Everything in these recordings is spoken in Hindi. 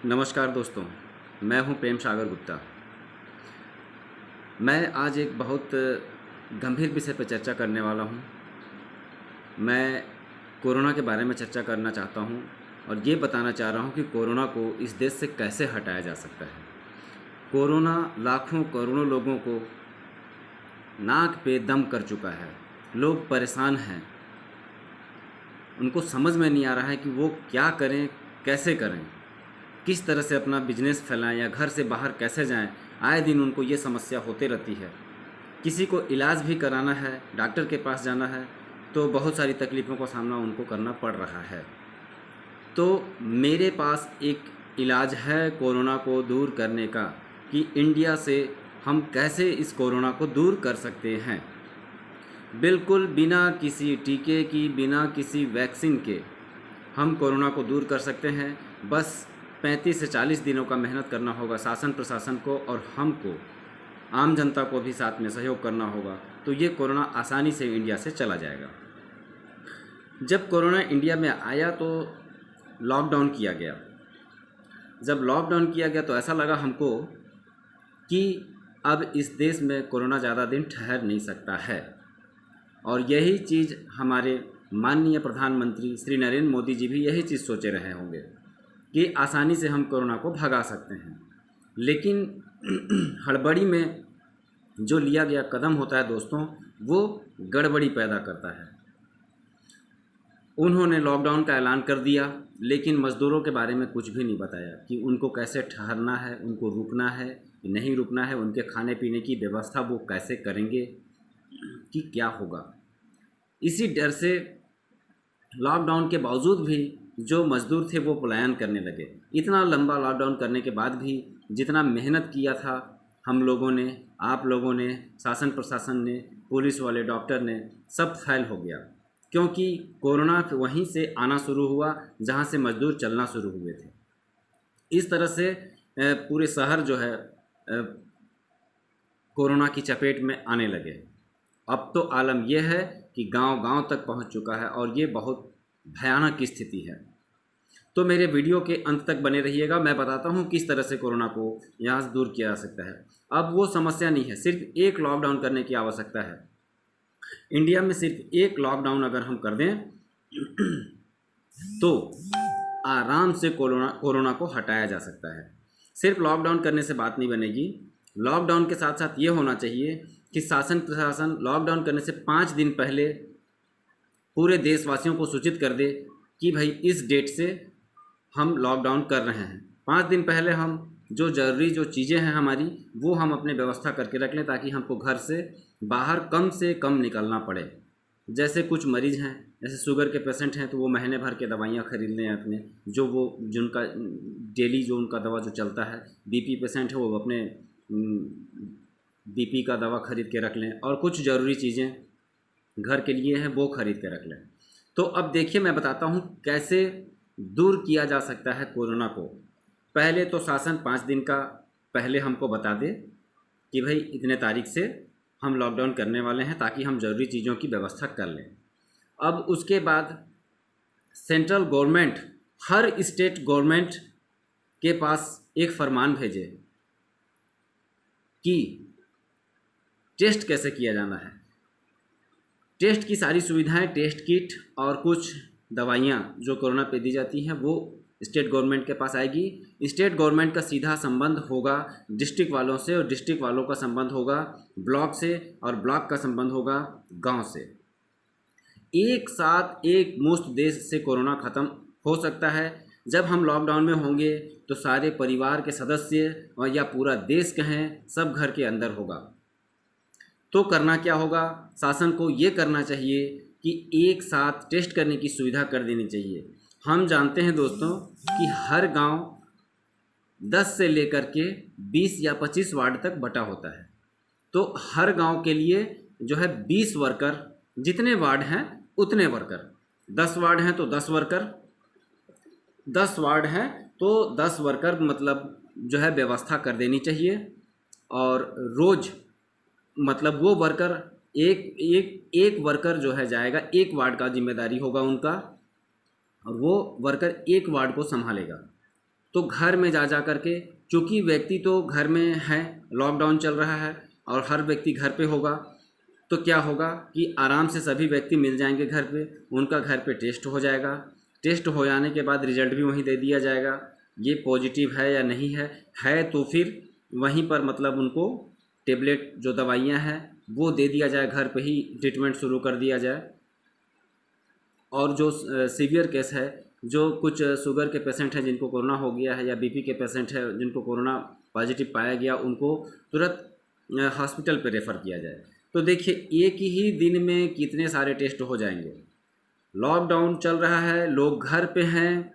नमस्कार दोस्तों, मैं हूं प्रेम सागर गुप्ता। मैं आज एक बहुत गंभीर विषय पर चर्चा करने वाला हूं। मैं कोरोना के बारे में चर्चा करना चाहता हूं और ये बताना चाह रहा हूं कि कोरोना को इस देश से कैसे हटाया जा सकता है। कोरोना लाखों करोड़ों लोगों को नाक पे दम कर चुका है। लोग परेशान हैं, उनको समझ में नहीं आ रहा है कि वो क्या करें, कैसे करें, किस तरह से अपना बिजनेस फैलाएं या घर से बाहर कैसे जाएं। आए दिन उनको ये समस्या होते रहती है। किसी को इलाज भी कराना है, डॉक्टर के पास जाना है, तो बहुत सारी तकलीफ़ों का सामना उनको करना पड़ रहा है। तो मेरे पास एक इलाज है कोरोना को दूर करने का, कि इंडिया से हम कैसे इस कोरोना को दूर कर सकते हैं। बिल्कुल बिना किसी टीके की, बिना किसी वैक्सीन के हम कोरोना को दूर कर सकते हैं। बस 35 से 40 दिनों का मेहनत करना होगा शासन प्रशासन को, और हमको आम जनता को भी साथ में सहयोग करना होगा। तो ये कोरोना आसानी से इंडिया से चला जाएगा। जब कोरोना इंडिया में आया तो लॉकडाउन किया गया। जब लॉकडाउन किया गया तो ऐसा लगा हमको कि अब इस देश में कोरोना ज़्यादा दिन ठहर नहीं सकता है। और यही चीज़ हमारे माननीय प्रधानमंत्री श्री नरेंद्र मोदी जी भी यही चीज़ सोचे रहे होंगे कि आसानी से हम कोरोना को भगा सकते हैं। लेकिन हड़बड़ी में जो लिया गया कदम होता है दोस्तों, वो गड़बड़ी पैदा करता है। उन्होंने लॉकडाउन का ऐलान कर दिया, लेकिन मज़दूरों के बारे में कुछ भी नहीं बताया कि उनको कैसे ठहरना है, उनको रुकना है कि नहीं रुकना है, उनके खाने पीने की व्यवस्था वो कैसे करेंगे, कि क्या होगा। इसी डर से लॉकडाउन के बावजूद भी जो मज़दूर थे वो पलायन करने लगे। इतना लंबा लॉकडाउन करने के बाद भी जितना मेहनत किया था हम लोगों ने, आप लोगों ने, शासन प्रशासन ने, पुलिस वाले, डॉक्टर ने, सब फेल हो गया। क्योंकि कोरोना वहीं से आना शुरू हुआ जहां से मज़दूर चलना शुरू हुए थे। इस तरह से पूरे शहर जो है कोरोना की चपेट में आने लगे। अब तो आलम यह है कि गांव-गांव तक पहुंच चुका है और ये बहुत भयानक स्थिति है। तो मेरे वीडियो के अंत तक बने रहिएगा। मैं बताता हूं किस तरह से कोरोना को यहाँ से दूर किया जा सकता है। अब वो समस्या नहीं है, सिर्फ एक लॉकडाउन करने की आवश्यकता है। इंडिया में सिर्फ एक लॉकडाउन अगर हम कर दें तो आराम से कोरोना को हटाया जा सकता है। सिर्फ लॉकडाउन करने से बात नहीं बनेगी। लॉकडाउन के साथ साथ ये होना चाहिए कि शासन प्रशासन लॉकडाउन करने से 5 दिन पहले पूरे देशवासियों को सूचित कर दे कि भाई इस डेट से हम लॉकडाउन कर रहे हैं। 5 दिन पहले हम जो ज़रूरी जो चीज़ें हैं हमारी, वो हम अपने व्यवस्था करके रख लें, ताकि हमको घर से बाहर कम से कम निकलना पड़े। जैसे कुछ मरीज़ हैं, जैसे शुगर के पेशेंट हैं, तो वो महीने भर के दवाइयाँ खरीद लें अपने, जो वो जिनका डेली जो उनका दवा जो चलता है। बीपी पेशेंट है, वो अपने बीपी का दवा खरीद के रख लें, और कुछ ज़रूरी चीज़ें घर के लिए हैं वो खरीद के रख लें। तो अब देखिए, मैं बताता हूँ कैसे दूर किया जा सकता है कोरोना को। पहले तो शासन 5 दिन का पहले हमको बता दे कि भाई इतने तारीख से हम लॉकडाउन करने वाले हैं, ताकि हम ज़रूरी चीज़ों की व्यवस्था कर लें। अब उसके बाद सेंट्रल गवर्नमेंट हर स्टेट गवर्नमेंट के पास एक फरमान भेजे कि टेस्ट कैसे किया जाना है। टेस्ट की सारी सुविधाएं, टेस्ट किट और कुछ दवाइयाँ जो कोरोना पे दी जाती हैं वो स्टेट गवर्नमेंट के पास आएगी। स्टेट गवर्नमेंट का सीधा संबंध होगा डिस्ट्रिक्ट वालों से, और डिस्ट्रिक्ट वालों का संबंध होगा ब्लॉक से, और ब्लॉक का संबंध होगा गांव से। एक साथ एक मुश्त देश से कोरोना ख़त्म हो सकता है। जब हम लॉकडाउन में होंगे तो सारे परिवार के सदस्य और या पूरा देश कहें, सब घर के अंदर होगा। तो करना क्या होगा, शासन को ये करना चाहिए कि एक साथ टेस्ट करने की सुविधा कर देनी चाहिए। हम जानते हैं दोस्तों कि हर गांव 10 से लेकर के 20 या 25 वार्ड तक बटा होता है। तो हर गांव के लिए जो है 20 वर्कर, जितने वार्ड हैं उतने वर्कर। 10 वार्ड हैं तो 10 वर्कर, 10 वार्ड हैं तो 10 वर्कर, मतलब जो है व्यवस्था कर देनी चाहिए। और रोज़ मतलब वो वर्कर एक वर्कर जो है जाएगा, एक वार्ड का जिम्मेदारी होगा उनका, और वो वर्कर एक वार्ड को संभालेगा। तो घर में जा कर के, चूँकि व्यक्ति तो घर में है, लॉकडाउन चल रहा है और हर व्यक्ति घर पे होगा, तो क्या होगा कि आराम से सभी व्यक्ति मिल जाएंगे घर पे, उनका घर पे टेस्ट हो जाएगा। टेस्ट हो जाने के बाद रिजल्ट भी वहीं दे दिया जाएगा, ये पॉजिटिव है या नहीं है तो फिर वहीं पर मतलब उनको टेबलेट जो दवाइयाँ हैं वो दे दिया जाए, घर पे ही ट्रीटमेंट शुरू कर दिया जाए। और जो सीवियर केस है, जो कुछ शुगर के पेशेंट हैं जिनको कोरोना हो गया है, या बीपी के पेशेंट हैं जिनको कोरोना पॉजिटिव पाया गया, उनको तुरंत हॉस्पिटल पे रेफ़र किया जाए। तो देखिए एक ही दिन में कितने सारे टेस्ट हो जाएंगे। लॉकडाउन चल रहा है, लोग घर पे हैं,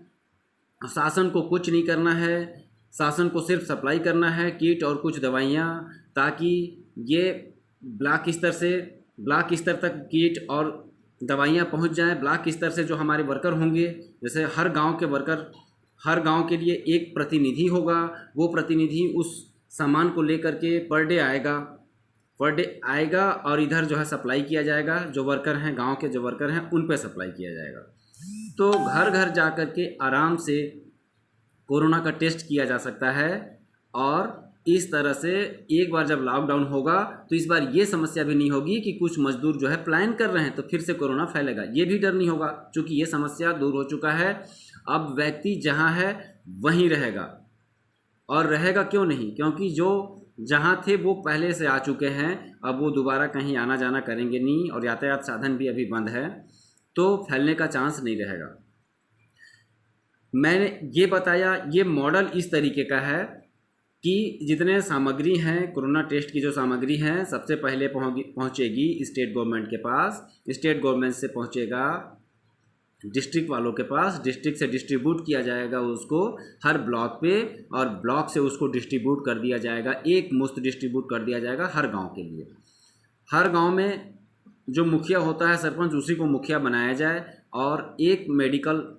शासन को कुछ नहीं करना है, शासन को सिर्फ सप्लाई करना है किट और कुछ दवाइयाँ, ताकि ये ब्लॉक स्तर तक किट और दवाइयाँ पहुंच जाएं। ब्लॉक स्तर से जो हमारे वर्कर होंगे, जैसे हर गांव के वर्कर, हर गांव के लिए एक प्रतिनिधि होगा, वो प्रतिनिधि उस सामान को लेकर के पर डे आएगा और इधर जो है सप्लाई किया जाएगा। जो वर्कर हैं, गांव के जो वर्कर हैं, उन पे सप्लाई किया जाएगा। तो घर घर जा कर के आराम से कोरोना का टेस्ट किया जा सकता है। और इस तरह से एक बार जब लॉकडाउन होगा तो इस बार ये समस्या भी नहीं होगी कि कुछ मजदूर जो है प्लान कर रहे हैं तो फिर से कोरोना फैलेगा, ये भी डर नहीं होगा, क्योंकि ये समस्या दूर हो चुका है। अब व्यक्ति जहाँ है वहीं रहेगा, और रहेगा क्यों नहीं, क्योंकि जो जहाँ थे वो पहले से आ चुके हैं, अब वो दोबारा कहीं आना जाना करेंगे नहीं, और यातायात साधन भी अभी बंद है, तो फैलने का चांस नहीं रहेगा। मैंने ये बताया, ये मॉडल इस तरीके का है कि जितने सामग्री हैं, कोरोना टेस्ट की जो सामग्री हैं, सबसे पहले पहुंचेगी स्टेट गवर्नमेंट के पास, स्टेट गवर्नमेंट से पहुंचेगा डिस्ट्रिक्ट वालों के पास, डिस्ट्रिक्ट से डिस्ट्रीब्यूट किया जाएगा उसको हर ब्लॉक पे, और ब्लॉक से उसको डिस्ट्रीब्यूट कर दिया जाएगा, एक मुश्त डिस्ट्रीब्यूट कर दिया जाएगा हर गांव के लिए। हर गांव में जो मुखिया होता है, सरपंच, उसी को मुखिया बनाया जाए, और एक मेडिकल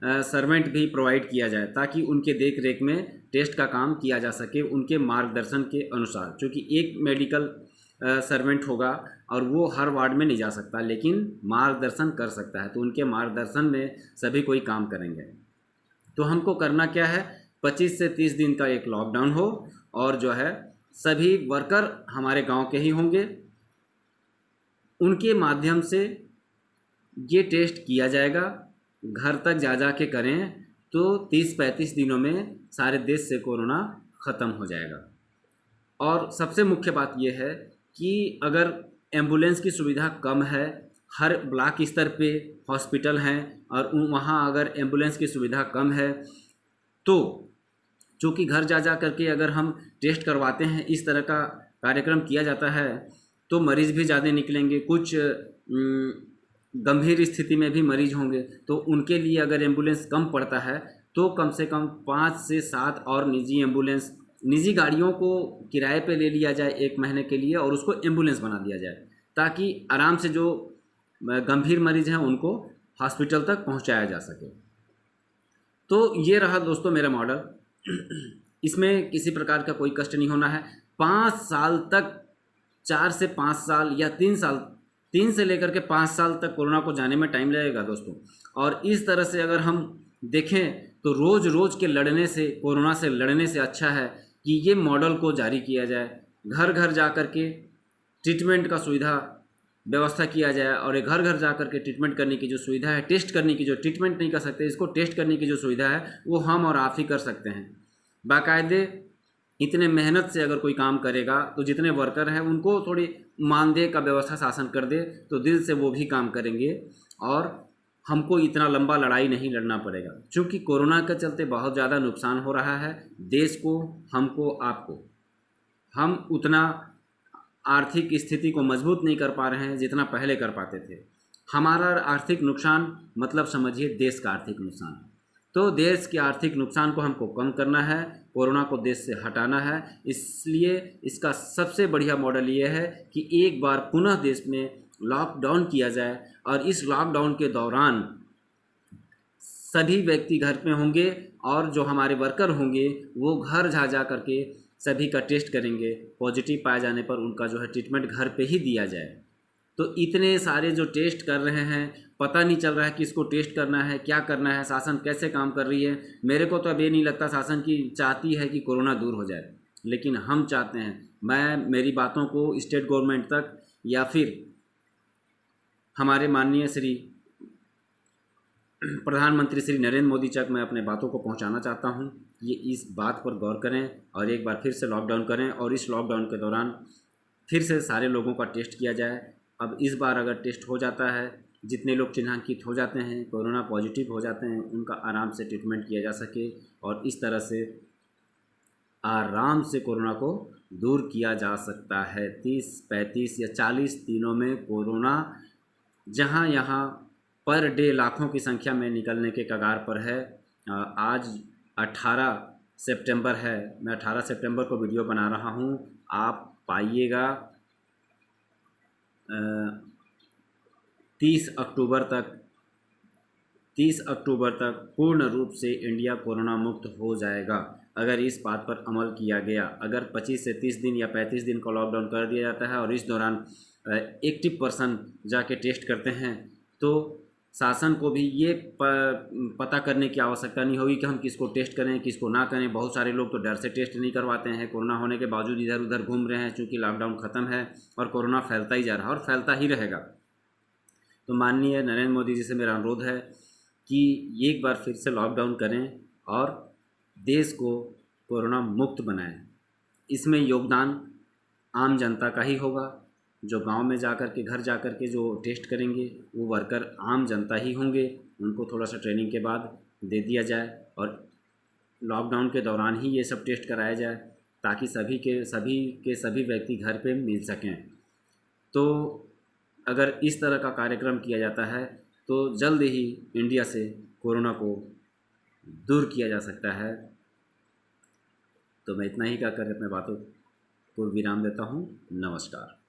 सर्वेंट भी प्रोवाइड किया जाए, ताकि उनके देख रेख में टेस्ट का काम किया जा सके उनके मार्गदर्शन के अनुसार। क्योंकि एक मेडिकल सर्वेंट होगा और वो हर वार्ड में नहीं जा सकता, लेकिन मार्गदर्शन कर सकता है, तो उनके मार्गदर्शन में सभी कोई काम करेंगे। तो हमको करना क्या है, 25 से 30 दिन का एक लॉकडाउन हो, और जो है सभी वर्कर हमारे गांव के ही होंगे, उनके माध्यम से ये टेस्ट किया जाएगा, घर तक जा के करें, तो 30-35 दिनों में सारे देश से कोरोना ख़त्म हो जाएगा। और सबसे मुख्य बात यह है कि अगर एम्बुलेंस की सुविधा कम है, हर ब्लॉक स्तर पे हॉस्पिटल हैं, और वहाँ अगर एम्बुलेंस की सुविधा कम है, तो चूँकि घर जा करके अगर हम टेस्ट करवाते हैं, इस तरह का कार्यक्रम किया जाता है, तो मरीज़ भी ज़्यादा निकलेंगे, कुछ गंभीर स्थिति में भी मरीज होंगे, तो उनके लिए अगर एम्बुलेंस कम पड़ता है तो कम से कम 5 से 7 और निजी गाड़ियों को किराए पे ले लिया जाए 1 महीने के लिए, और उसको एम्बुलेंस बना दिया जाए, ताकि आराम से जो गंभीर मरीज हैं उनको हॉस्पिटल तक पहुंचाया जा सके। तो ये रहा दोस्तों मेरा मॉडल। इसमें किसी प्रकार का कोई कष्ट नहीं होना है। 5 साल तक, 4 से 5 साल या 3 साल, 3 से लेकर के 5 साल तक कोरोना को जाने में टाइम लगेगा दोस्तों। और इस तरह से अगर हम देखें तो रोज़ के लड़ने से, कोरोना से लड़ने से अच्छा है कि ये मॉडल को जारी किया जाए, घर घर जा कर के ट्रीटमेंट का सुविधा व्यवस्था किया जाए, और घर घर जा कर के ट्रीटमेंट करने की जो सुविधा है, टेस्ट करने की, जो ट्रीटमेंट नहीं कर सकते इसको टेस्ट करने की जो सुविधा है, वो हम और आप ही कर सकते हैं। बाकायदे इतने मेहनत से अगर कोई काम करेगा तो जितने वर्कर हैं उनको थोड़ी मानदेय का व्यवस्था शासन कर दे, तो दिल से वो भी काम करेंगे, और हमको इतना लंबा लड़ाई नहीं लड़ना पड़ेगा। क्योंकि कोरोना के चलते बहुत ज़्यादा नुकसान हो रहा है देश को, हमको, आपको। हम उतना आर्थिक स्थिति को मजबूत नहीं कर पा रहे हैं जितना पहले कर पाते थे। हमारा आर्थिक नुकसान मतलब समझिए देश का आर्थिक नुकसान। तो देश के आर्थिक नुकसान को हमको कम करना है, कोरोना को देश से हटाना है। इसलिए इसका सबसे बढ़िया मॉडल ये है कि एक बार पुनः देश में लॉकडाउन किया जाए, और इस लॉकडाउन के दौरान सभी व्यक्ति घर पे होंगे, और जो हमारे वर्कर होंगे वो घर जा करके सभी का टेस्ट करेंगे, पॉजिटिव पाए जाने पर उनका जो है ट्रीटमेंट घर पे ही दिया जाए। तो इतने सारे जो टेस्ट कर रहे हैं पता नहीं चल रहा है कि इसको टेस्ट करना है, क्या करना है, शासन कैसे काम कर रही है। मेरे को तो अब ये नहीं लगता शासन की चाहती है कि कोरोना दूर हो जाए, लेकिन हम चाहते हैं। मैं मेरी बातों को स्टेट गवर्नमेंट तक या फिर हमारे माननीय श्री प्रधानमंत्री श्री नरेंद्र मोदी तक मैं अपने बातों को पहुंचाना चाहता हूं। ये इस बात पर गौर करें और एक बार फिर से लॉकडाउन करें, और इस लॉकडाउन के दौरान फिर से सारे लोगों का टेस्ट किया जाए। अब इस बार अगर टेस्ट हो जाता है, जितने लोग चिन्हांकित हो जाते हैं, कोरोना पॉजिटिव हो जाते हैं, उनका आराम से ट्रीटमेंट किया जा सके और इस तरह से आराम से कोरोना को दूर किया जा सकता है। 30, 35 या 40 दिनों में कोरोना जहाँ यहाँ पर डे लाखों की संख्या में निकलने के कगार पर है। आज 18 सितंबर है। मैं 18 सितंबर को वीडियो बना रहा हूँ। आप पाइएगा 30 अक्टूबर तक पूर्ण रूप से इंडिया कोरोना मुक्त हो जाएगा अगर इस बात पर अमल किया गया। अगर 25 से 30 दिन या 35 दिन का लॉकडाउन कर दिया जाता है और इस दौरान 80% जाके टेस्ट करते हैं, तो शासन को भी ये पता करने की आवश्यकता नहीं होगी कि हम किसको टेस्ट करें, किसको ना करें। बहुत सारे लोग तो डर से टेस्ट नहीं करवाते हैं, कोरोना होने के बावजूद इधर उधर घूम रहे हैं, चूँकि लॉकडाउन ख़त्म है और कोरोना फैलता ही जा रहा है और फैलता ही रहेगा। तो माननीय नरेंद्र मोदी जी से मेरा अनुरोध है कि एक बार फिर से लॉकडाउन करें और देश को कोरोना मुक्त बनाएं। इसमें योगदान आम जनता का ही होगा। जो गांव में जाकर के, घर जाकर के जो टेस्ट करेंगे वो वर्कर आम जनता ही होंगे। उनको थोड़ा सा ट्रेनिंग के बाद दे दिया जाए और लॉकडाउन के दौरान ही ये सब टेस्ट कराया जाए, ताकि सभी व्यक्ति घर पे मिल सकें। तो अगर इस तरह का कार्यक्रम किया जाता है तो जल्द ही इंडिया से कोरोना को दूर किया जा सकता है। तो मैं इतना ही कहकर अपने बातों को विराम देता हूँ। नमस्कार।